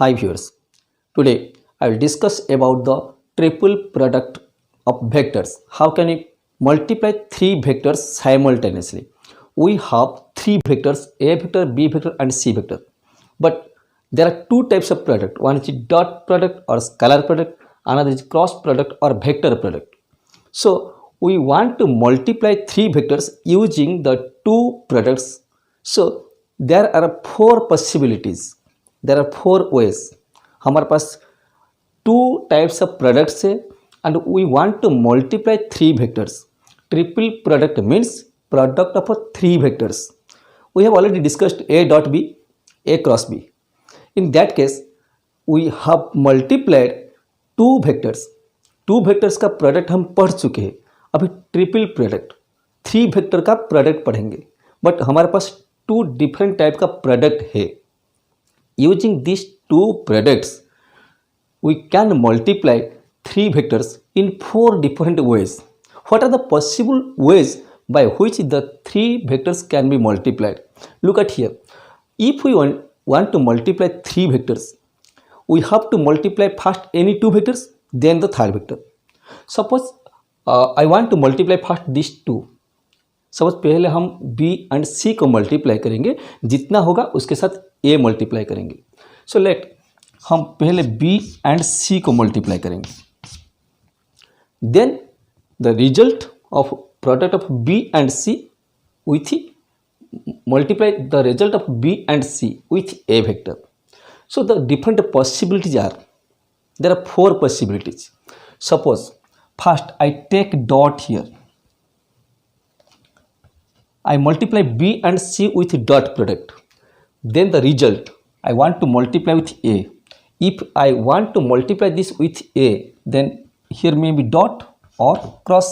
Hi viewers, today I will discuss about the triple product of vectors. How can we multiply three vectors simultaneously? We have three vectors, A vector, B vector and C vector. But there are two types of product. One is dot product or scalar product, another is cross product or vector product. So we want to multiply three vectors using the two products. So there are four possibilities. There are four ways. हमारे पास two types of products है and we want to multiply three vectors. Triple product means product of three vectors. We have already discussed A dot B, A cross B. In that case, we have multiplied two vectors. Two vectors का product हम पढ़ चुके हैं. अभी triple product three vector का product पढ़ेंगे. But हमारे पास टू डिफरेंट टाइप का प्रोडक्ट है. Using this two products we can multiply three vectors in four different ways. What are the possible ways by which the three vectors can be multiplied? Look at here. If we want to multiply three vectors, we have to multiply first any two vectors, then the third vector. Suppose I want to multiply first these two. Suppose पहले हम B and C को multiply करेंगे, जितना होगा उसके साथ A multiply करेंगे. So let हम पहले B एंड C को मल्टीप्लाई करेंगे. Then the result of product of B and C with multiply the result of B and C with A vector. So the different possibilities are there are four possibilities. Suppose first I take dot here. I multiply B and C with dot product. Then the result I want to multiply with A. If I want to multiply this with A, then here may be dot or cross.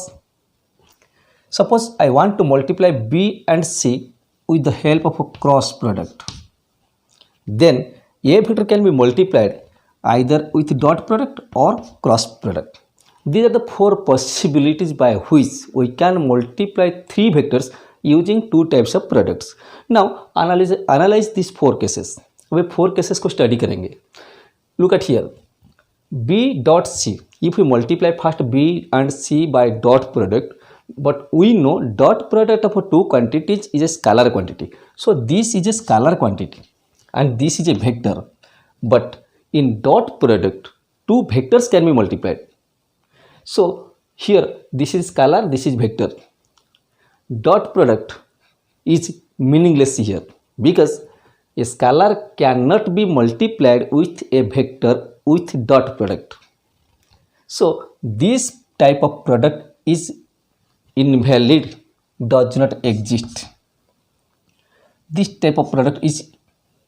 Suppose I want to multiply B and C with the help of a cross product. Then A vector can be multiplied either with dot product or cross product. These are the four possibilities by which we can multiply three vectors using two types of products. Now analyze these four cases. Way four cases को study करेंगे. Look at here. B dot C. If we multiply first B and C by dot product, but we know dot product of two quantities is a scalar quantity. So this is a scalar quantity and this is a vector. But in dot product, two vectors can be multiplied. So here this is scalar, this is vector. Dot product is meaningless here because a scalar cannot be multiplied with a vector with dot product. So this type of product is invalid, does not exist. This type of product is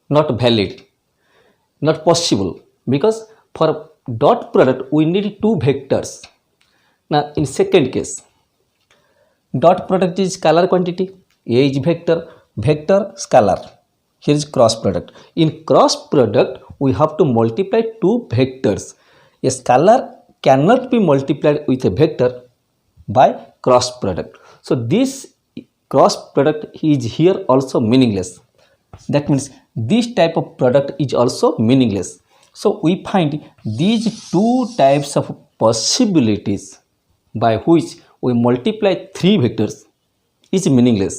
not valid, not possible, because for dot product we need two vectors. Now in second case, dot product is scalar quantity, A is vector, vector scalar. Here is cross product. In cross product we have to multiply two vectors. A scalar cannot be multiplied with a vector by cross product. So this cross product is here also meaningless. That means this type of product is also meaningless. So we find these two types of possibilities by which we multiply three vectors is meaningless.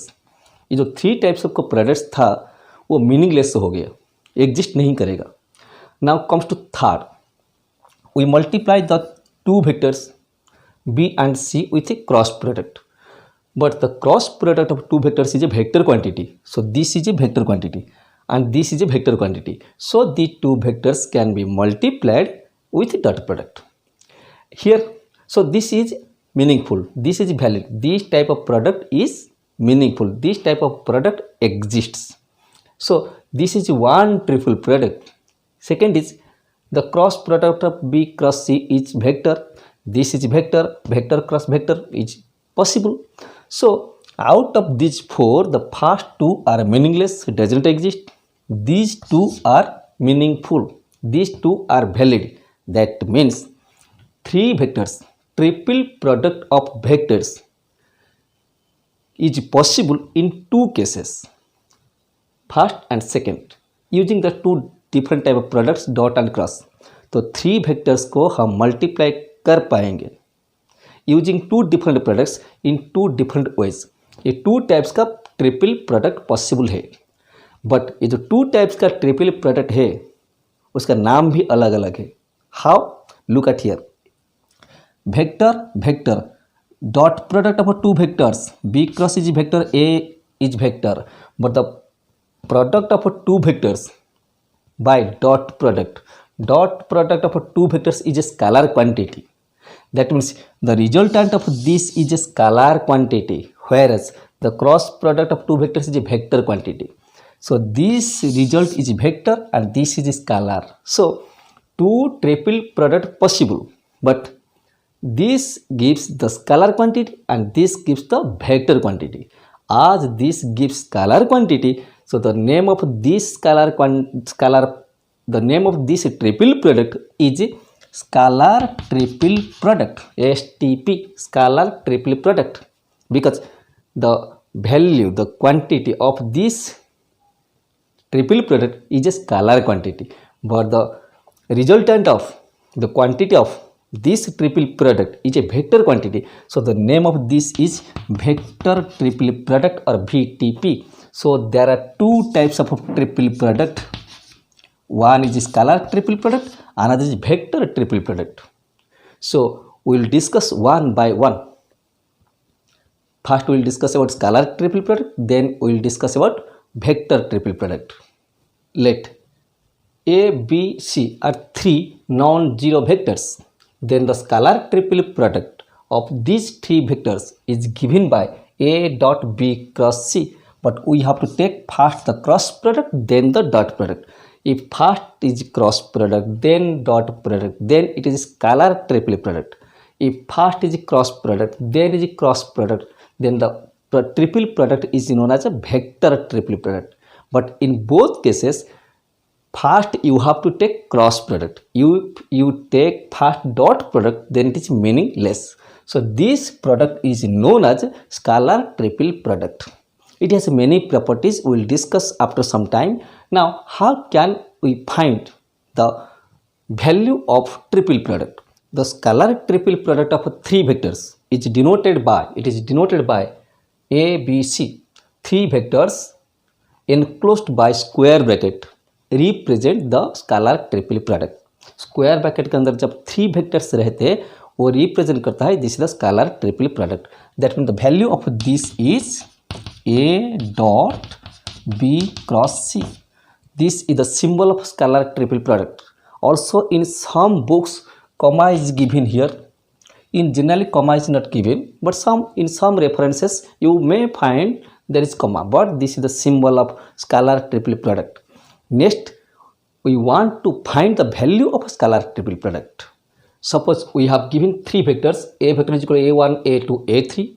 ये जो three types of products था वो meaningless हो गया, exist नहीं करेगा. Now comes to third. We multiply the two vectors B and C with a cross product. But the cross product of two vectors is a vector quantity. So this is a vector quantity and this is a vector quantity. So the two vectors can be multiplied with dot product. Here, so this is meaningful, this is valid, this type of product is meaningful, this type of product exists. So this is one triple product. Second is the cross product of B cross C is vector. This is vector, vector cross vector is possible. So out of these four, the first two are meaningless, does not exist. These two are meaningful, these two are valid. That means three vectors, triple product of vectors is possible in two cases, first and second, using the two different type of products dot and cross, तो 3 vectors को हम multiply कर पाएंगे using 2 different products in 2 different ways. ये 2 types का triple product possible है, but ये जो 2 टाइप्स का ट्रिपल प्रोडक्ट है उसका नाम भी अलग अलग है। How? Look at here, vector vector dot product of 2 vectors b cross is vector, a is vector, but the product of 2 vectors by dot product of 2 vectors is a scalar quantity. That means the resultant of this is a scalar quantity, whereas the cross product of 2 vectors is a vector quantity. So this result is vector and this is a scalar. So 2 triple product possible, but this gives the scalar quantity and this gives the vector quantity. As this gives scalar quantity, so the name of this the name of this triple product is scalar triple product, STP, scalar triple product, because the value, the quantity of this triple product is a scalar quantity, but the resultant of the quantity of this triple product is a vector quantity. So the name of this is vector triple product or VTP. So there are 2 types of triple product. One is scalar triple product, another is vector triple product. So we will discuss one by one. First we will discuss about scalar triple product, then we will discuss about vector triple product. Let A, B, C are 3 non-zero vectors. Then the scalar triple product of these 3 vectors is given by A dot B cross C. But we have to take first the cross product, then the dot product. If first is cross product, then dot product, then it is scalar triple product. If first is cross product, then is cross product, then the triple product is known as a vector triple product. But in both cases, first you have to take cross product. You take first dot product, then it is meaningless. So this product is known as scalar triple product. It has many properties we will discuss after some time. Now how can we find the value of triple product? The scalar triple product of 3 vectors is denoted by A, B, C. 3 vectors enclosed by square bracket represent the scalar triple product. Square bracket के अंदर जब 3 vectors रहते हैं वो represent करता है this is the scalar triple product. That mean the value of this is A dot B cross C. This is the symbol of scalar triple product. Also in some books comma is given here. In generally comma is not given, but in some references you may find there is comma, but this is the symbol of scalar triple product. Next, we want to find the value of a scalar triple product. Suppose we have given 3 vectors. A vector is equal to A1, A2, A3.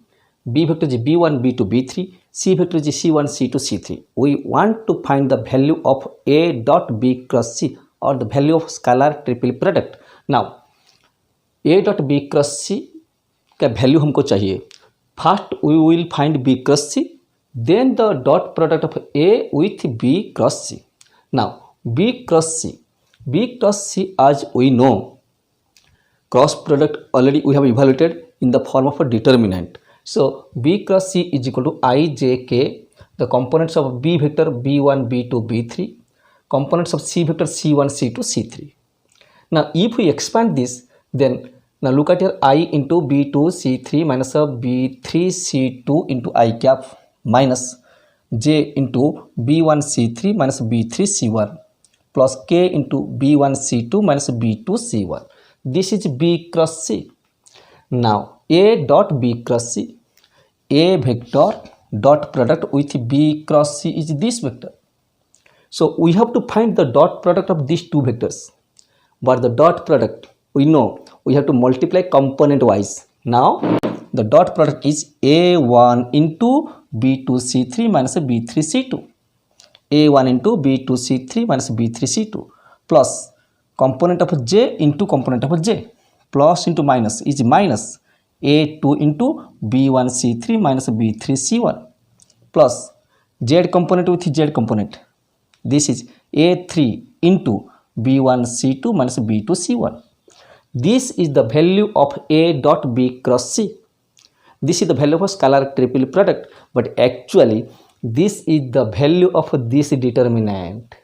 B vector is B1, B2, B3. C vector is C1, C2, C3. We want to find the value of A dot B cross C, or the value of scalar triple product. Now, A dot B cross C का value हमको चाहिए. First, we will find B cross C. Then the dot product of A with B cross C. Now B cross C, as we know, cross product already we have evaluated in the form of a determinant. So B cross C is equal to I, J, K, the components of B vector B1, B2, B3, components of C vector C1, C2, C3. Now if we expand this, then now look at here, I into B2 C3 minus B3 C2 into I cap minus J into B1 C3 minus B3 C1 plus K into B1 C2 minus B2 C1. This is B cross C. Now A dot B cross C, A vector dot product with B cross C is this vector. So we have to find the dot product of these 2 vectors. But the dot product, we know we have to multiply component wise. Now the dot product is A1 into B2 C3 minus B3 C2. A1 into B2 C3 minus B3 C2 plus component of J into component of J, plus into minus is minus A2 into B1 C3 minus B3 C1 plus Z component with Z component. This is A3 into B1C2 minus B2C1. This is the value of A dot B cross C. This is the value of a scalar triple product, but actually this is the value of this determinant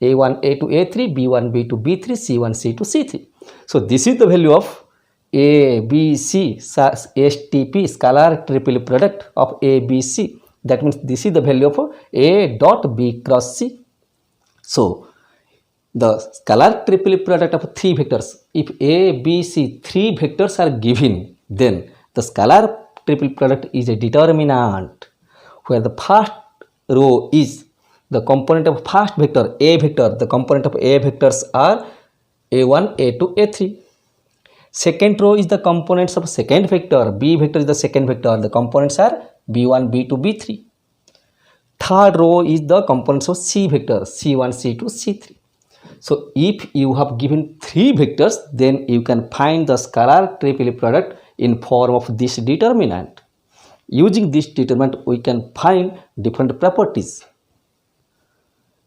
A1 A2 A3 B1 B2 B3 C1 C2 C3. So this is the value of A B C STP, scalar triple product of A B C. That means this is the value of A dot B cross C. So the scalar triple product of three vectors, if A, B, C, three vectors are given, then the scalar triple product is a determinant where the first row is the component of first vector A vector. The component of A vectors are A1, A2, A3. Second row is the components of second vector. B vector is the second vector. The components are B1, B2, B3. Third row is the components of C vector, C1, C2, C3. So if you have given three vectors, then you can find the scalar triple product in form of this determinant. Using this determinant, we can find different properties.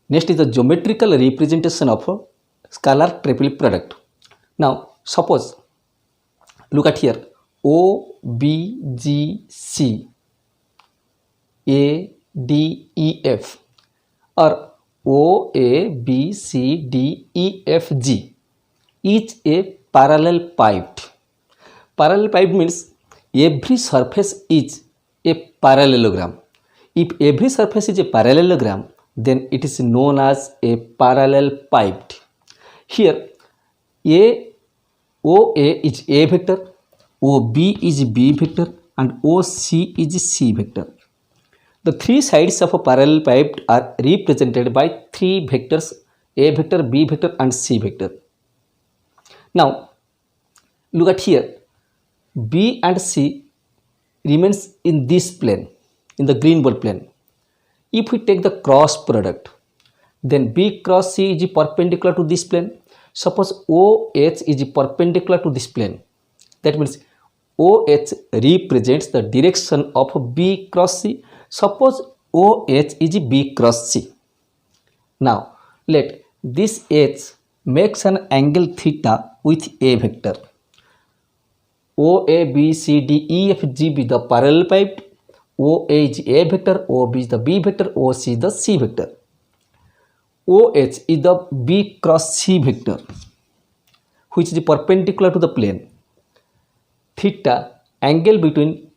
Next is the geometrical representation of a scalar triple product. Now suppose, look at here, O, B, G, C, A, D, E, F, or O, A, B, C, D, E, F, G is a parallel pipe. Parallel pipe means every surface is a parallelogram. If every surface is a parallelogram, then it is known as a parallel pipe. Here OA is A vector, OB is B vector, and OC is C vector. The three sides of a parallel pipe are represented by three vectors, A vector, B vector, and C vector. Now look at here, B and C remains in this plane, in the green ball plane. If we take the cross product, then B cross C is perpendicular to this plane. Suppose OH is perpendicular to this plane. That means OH represents the direction of B cross C. Suppose OH is B cross C. Now let this H makes an angle theta with A vector. OA, B, C, D, E, F, G be the parallel pipe. OA is A vector, OB is the B vector, OC is the C vector. OH is the B cross C vector, which is perpendicular to the plane. Theta, angle between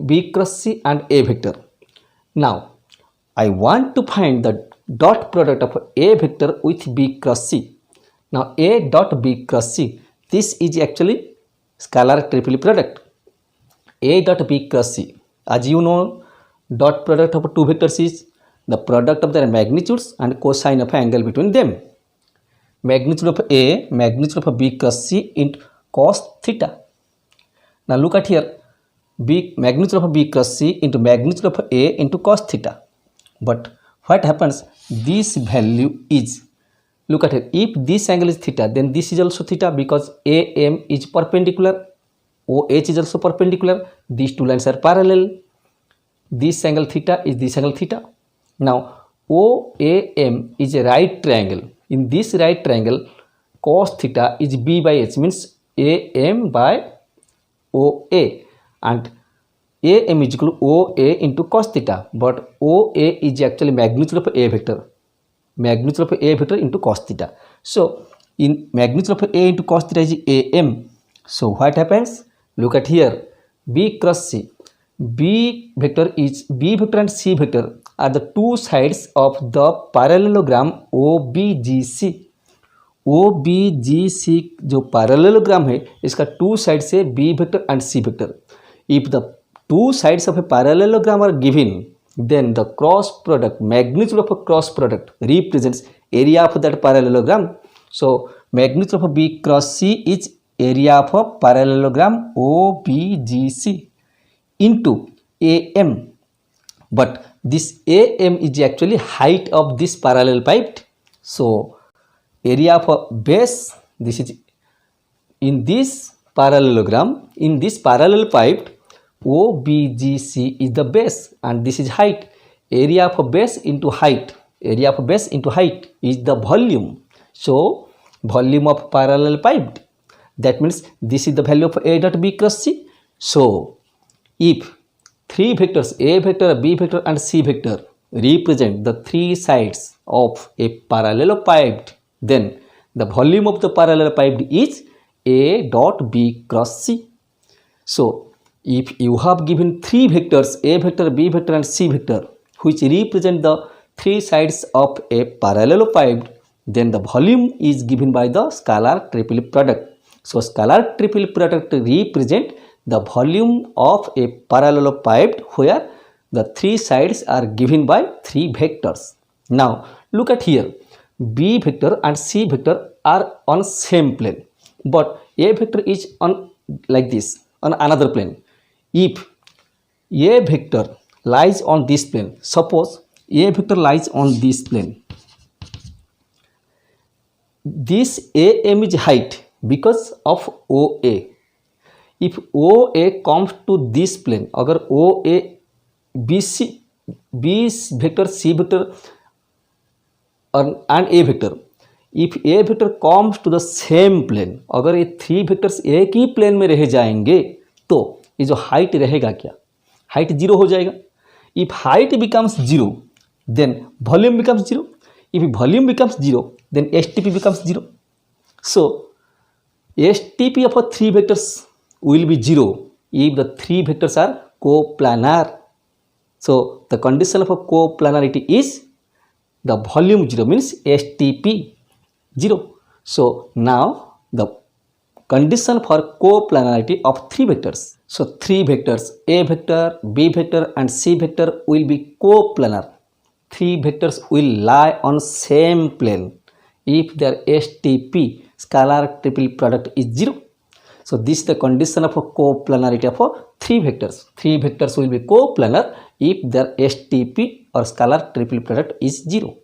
B cross C and A vector. Now I want to find the dot product of A vector with B cross C. Now A dot B cross C, this is actually scalar triple product. A dot B cross C, as you know, dot product of two vectors is the product of their magnitudes and cosine of angle between them. Magnitude of A, magnitude of B cross C into cos theta. Now look at here, magnitude of B cross C into magnitude of A into cos theta. But what happens, this value is, look at it, if this angle is theta, then this is also theta, because AM is perpendicular, OH is also perpendicular, these two lines are parallel, this angle theta is this angle theta. Now OAM is a right triangle. In this right triangle, cos theta is B by H, means AM by OA, and AM is equal to OA into cos theta, but OA is actually magnitude of A vector. Magnitude of A vector into cos theta. So in magnitude of A into cos theta is AM. So what happens? Look at here, B cross C. B vector and C vector are the two sides of the parallelogram OBGC. OBGC जो parallelogram है, इसका two sides है B vector and C vector. If the two sides of a parallelogram are given, then the cross product, magnitude of a cross product represents area of that parallelogram. So magnitude of B cross C is area of a parallelogram OBGC into AM. But this AM is actually height of this parallel pipe. So area of a base, this is in this parallelogram, in this parallel pipe, OBGC is the base and this is height. Area of a base into height, area of a base into height is the volume. So volume of parallel piped, that means this is the value of A dot B cross C. So if three vectors A vector, B vector and C vector represent the three sides of a parallelepiped, then the volume of the parallelepiped is A dot B cross C. So if you have given three vectors A vector, B vector and C vector which represent the three sides of a parallelepiped, then the volume is given by the scalar triple product. So scalar triple product represent the volume of a parallelepiped where the three sides are given by three vectors. Now look at here, B vector and C vector are on same plane, but A vector is on like this on another plane. If A vector lies on this plane, suppose A vector lies on this plane, this AM is height because of OA. If OA comes to this plane, अगर OA BC, B vector, C vector and A vector, if A vector comes to the same plane, अगर ये three vectors एक ही plane में रह जाएंगे तो ये जो हाइट रहेगा क्या, हाइट जीरो हो जाएगा. If height becomes zero then volume becomes zero. If volume becomes zero then STP becomes zero. So STP of a three vectors will be zero if the three vectors are coplanar. So the condition of a coplanarity is the volume zero, means STP zero. So now the condition for coplanarity of three vectors. So three vectors A vector, B vector and C vector will be coplanar. Three vectors will lie on same plane if their STP, scalar triple product, is zero. So this is the condition of a coplanarity of a three vectors. Three vectors will be coplanar if their STP or scalar triple product is zero.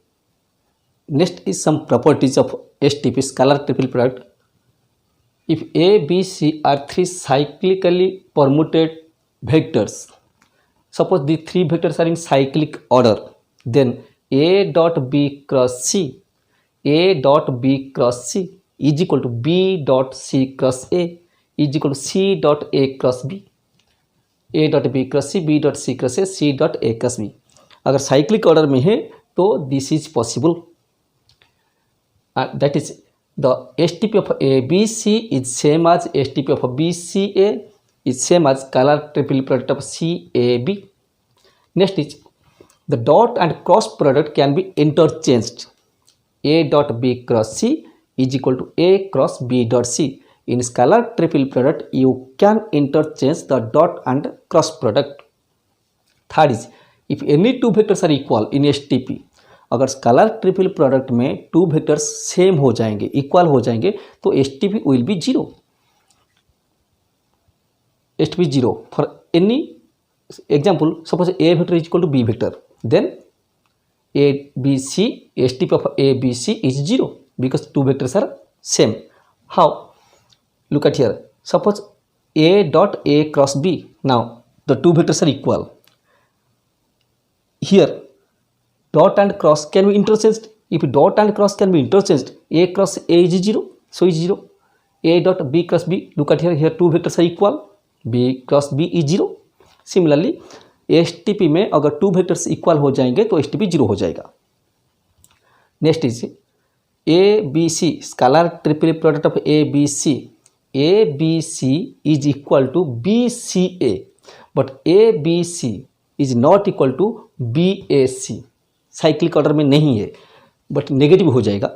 Next is some properties of STP, scalar triple product. If A, B, C are three cyclically permuted vectors, suppose the three vectors are in cyclic order, then A dot B cross C, A dot B cross C is equal to B dot C cross A is equal to C dot A cross B. A dot B cross C, B dot C cross A, C dot A cross B. अगर cyclic order में है तो this is possible. That is the STP of ABC is same as STP of BCA is same as scalar triple product of CAB. Next is the dot and cross product can be interchanged. A dot B cross C is equal to A cross B dot C. In scalar triple product, you can interchange the dot and cross product. Third is, if any two vectors are equal in STP, अगर scalar triple product में two vectors same हो जाएंगे, equal हो जाएंगे, तो STP will be zero. STP zero for any example. Suppose A vector is equal to B vector, then ABC, STP of ABC is zero because two vectors are same. How? Look at here. Suppose A dot A cross B. Now the two vectors are equal. Here dot and cross can be interchanged. If dot and cross can be interchanged, A cross A is zero, so is zero. A dot B cross B. Look at here. Here two vectors are equal. B cross B is zero. Similarly STP में अगर two vectors equal हो जाएंगे तो STP zero हो जाएगा. Next is ABC, scalar triple product of ABC. ABC is equal to BCA, but ABC is not equal to BAC. Cyclic order में नहीं है बट नेगेटिव हो जाएगा.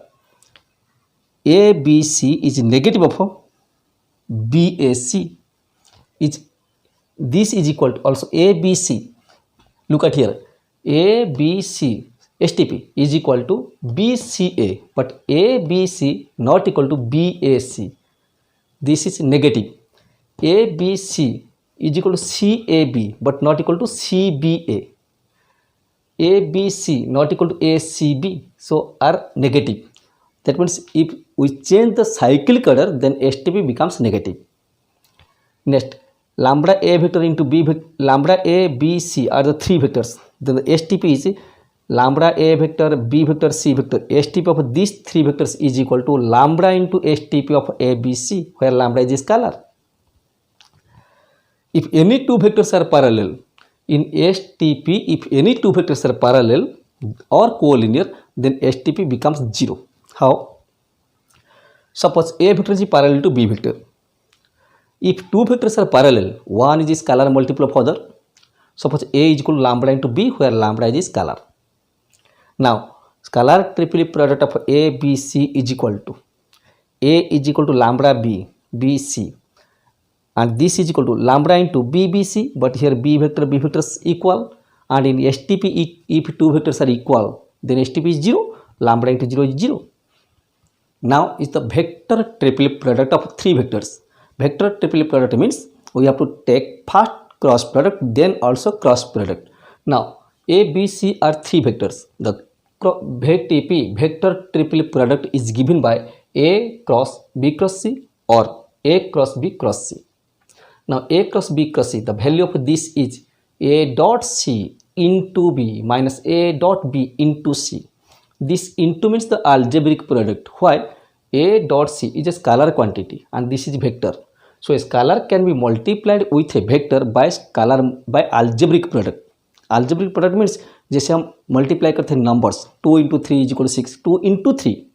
ABC is negative of BAC is this is equal to also ABC. Look at here, ABC STP is equal to BCA, but ABC not equal to BAC. This is negative. ABC is equal to CAB but not equal to CBA. ABC not equal to ACB, so are negative. That means if we change the cyclic order, then STP becomes negative. Next, lambda A vector into B vector, lambda A, B, C are the three vectors. Then the STP is lambda a vector, b vector, c vector, STP of these three vectors is equal to lambda into STP of a, b, c, where lambda is a scalar. If any two vectors are parallel in STP, if any two vectors are parallel or collinear, then STP becomes 0. How? Suppose a vector is parallel to b vector. If two vectors are parallel, one is a scalar multiple of other. Suppose a is equal to lambda into b, where lambda is scalar. Now, scalar triple product of a, b, c is equal to a is equal to lambda b, b, c, and this is equal to lambda into b, b, c, but here b vector is equal, and in STP if two vectors are equal, then STP is 0, lambda into 0 is 0. Now is the vector triple product of three vectors. Vector triple product means we have to take first cross product, then also cross product. Now a, b, c are three vectors. The VTP, vector triple product, is given by a cross b cross c or a cross b cross c. Now a cross b cross c, the value of this is a dot c into b minus a dot b into c. This into means the algebraic product, while a dot c is a scalar quantity and this is vector. So a scalar can be multiplied with a vector by algebraic product. Algebraic product means जैसे हम multiply करते हैं numbers, 2 into 3 is equal to 6, 2 into 3,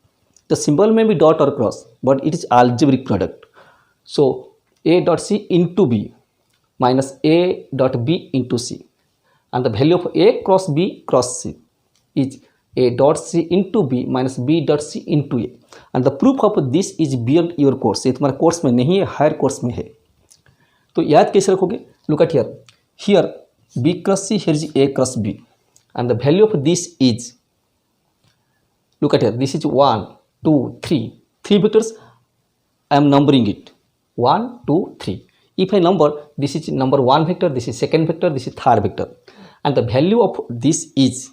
the symbol may be dot or cross, but it is algebraic product. So a dot c into b minus a dot b into c, and the value of a cross b cross c is a dot c into b minus b dot c into a, and the proof of this is beyond your course. ये तुम्हारे course में नहीं है, higher course में है. तो याद कैसे रखोगे? Look at here b cross c, here is a cross b, and the value of this is, look at here, this is 1 2 3 three vectors. I am numbering it 1 2 3. If I number, this is number 1 vector, this is second vector, this is third vector, and the value of this is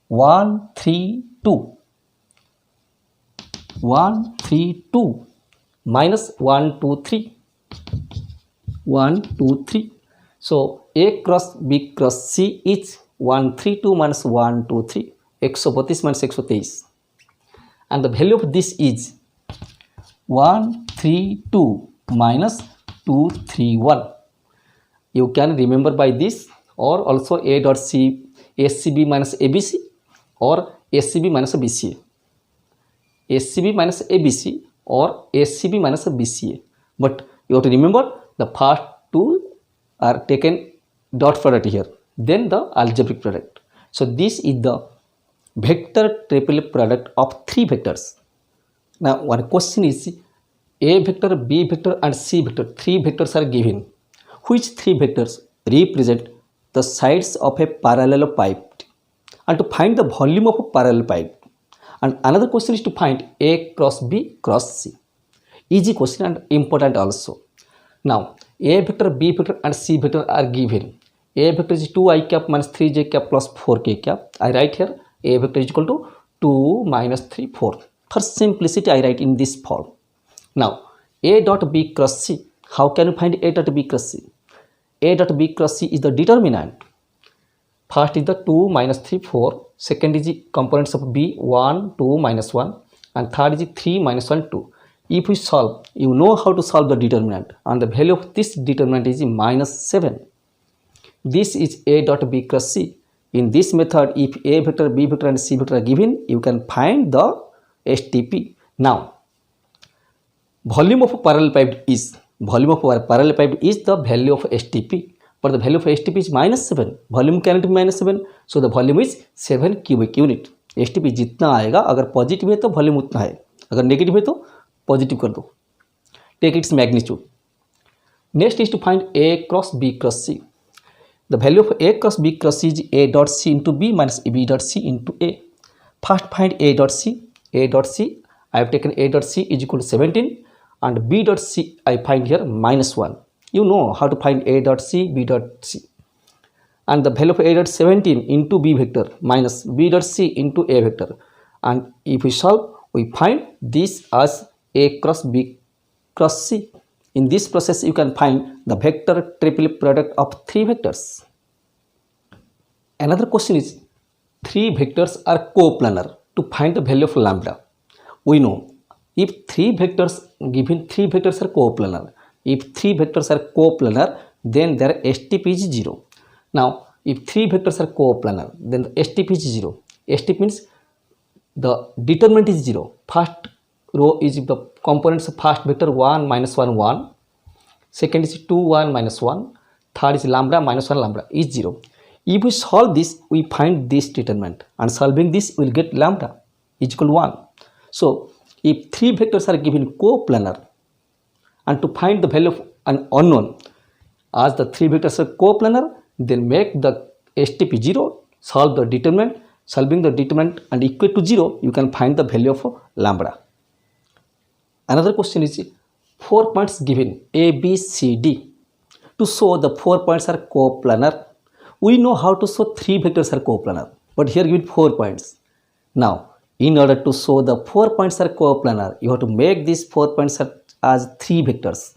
1 3 2 1 3 2 minus 1 2 3 1 2 3. So a cross b cross c is 1 3 2 minus 1 2 3, 132 minus 123, and the value of this is 1 3 2 minus 2 3 1. You can remember by this, or also a dot c scb minus abc or scb minus bca, scb minus abc or scb minus bca, but you have to remember the first two are taken dot product here, then the algebraic product. So this is the vector triple product of three vectors. Now one question is, a vector, b vector and c vector, three vectors are given. Which three vectors represent the sides of a parallelepiped, and to find the volume of a parallelepiped. And another question is to find a cross b cross c. Easy question and important also. Now a vector, b vector and c vector are given. A vector is 2 I cap minus 3 j cap plus 4 k cap. I write here a vector is equal to 2 minus 3 4. For simplicity I write in this form. Now a dot b cross c, how can you find a dot b cross c? A dot b cross c is the determinant. First is the 2 minus 3 4, second is the components of b 1 2 minus 1, and third is the 3 minus 1 2. If we solve, you know how to solve the determinant, and the value of this determinant is minus 7. This is a dot b cross c. In this method, if a vector, b vector and c vector are given, you can find the STP. Now volume of a parallelepiped is the value of STP, but the value of STP is minus 7. Volume cannot be minus 7, so the volume is 7 cubic unit. STP जितना आएगा, अगर positive है तो volume उतना है, अगर negative है तो पॉजिटिव कर दो. Take its magnitude. Next is to find A cross B cross C. The value of a cross b cross c is a dot c into b minus b dot c into a. First find a dot c. A dot c, I have taken a dot c is equal to 17, and b dot c I find here minus 1. You know how to find a dot c, b dot c. And the value of a dot 17 into b vector minus b dot c into a vector. And if we solve, we find this as a cross b cross c. In this process, you can find the vector triple product of three vectors. Another question is, three vectors are coplanar, to find the value of lambda, we know if three vectors are coplanar, then their STP is 0. Now if three vectors are coplanar, then the STP is 0. STP means the determinant is 0. First row is the components of first vector 1 minus 1 1, second is 2 1 minus 1, third is lambda minus 1 lambda is 0. If we solve this, we find this determinant, and solving this we will get lambda is equal to 1. So if three vectors are given coplanar, and to find the value of an unknown, as the three vectors are coplanar, then make the STP 0, solve the determinant, solving the determinant and equal to 0, you can find the value of lambda. Another question is 4 points given A, B, C, D. To show the 4 points are coplanar, we know how to show three vectors are coplanar, but here given 4 points. Now in order to show the 4 points are coplanar, you have to make these 4 points as three vectors.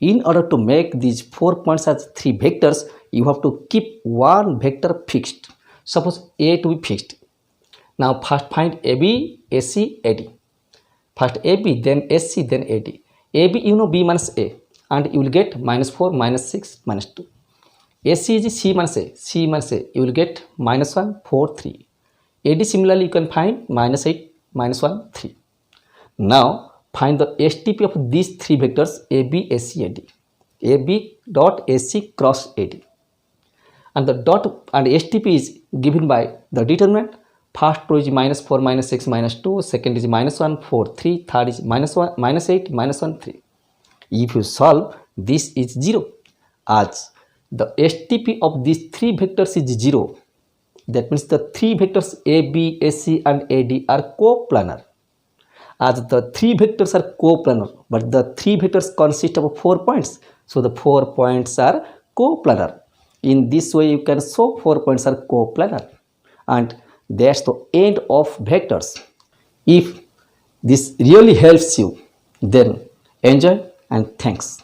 In order to make these 4 points as three vectors, you have to keep one vector fixed. Suppose A to be fixed. Now first find AB, AC, AD. First AB, then AC, then AD. AB, you know B minus A, and you will get minus 4, minus 6, minus 2. AC is C minus A, you will get minus 1, 4, 3. AD similarly you can find minus 8, minus 1, 3. Now find the STP of these three vectors AB, AC, AD. AB dot AC cross AD. And the dot and STP is given by the determinant. First row is minus 4, minus 6, minus 2. Second is minus 1, 4, 3. Third is minus 1, minus 8, minus 1, 3. If you solve, this is 0. As the STP of these three vectors is 0, that means the three vectors AB, AC and AD are coplanar. As the three vectors are coplanar, but the three vectors consist of 4 points, so the 4 points are coplanar. In this way you can show 4 points are coplanar, and that's the end of vectors. If this really helps you, then enjoy and thanks.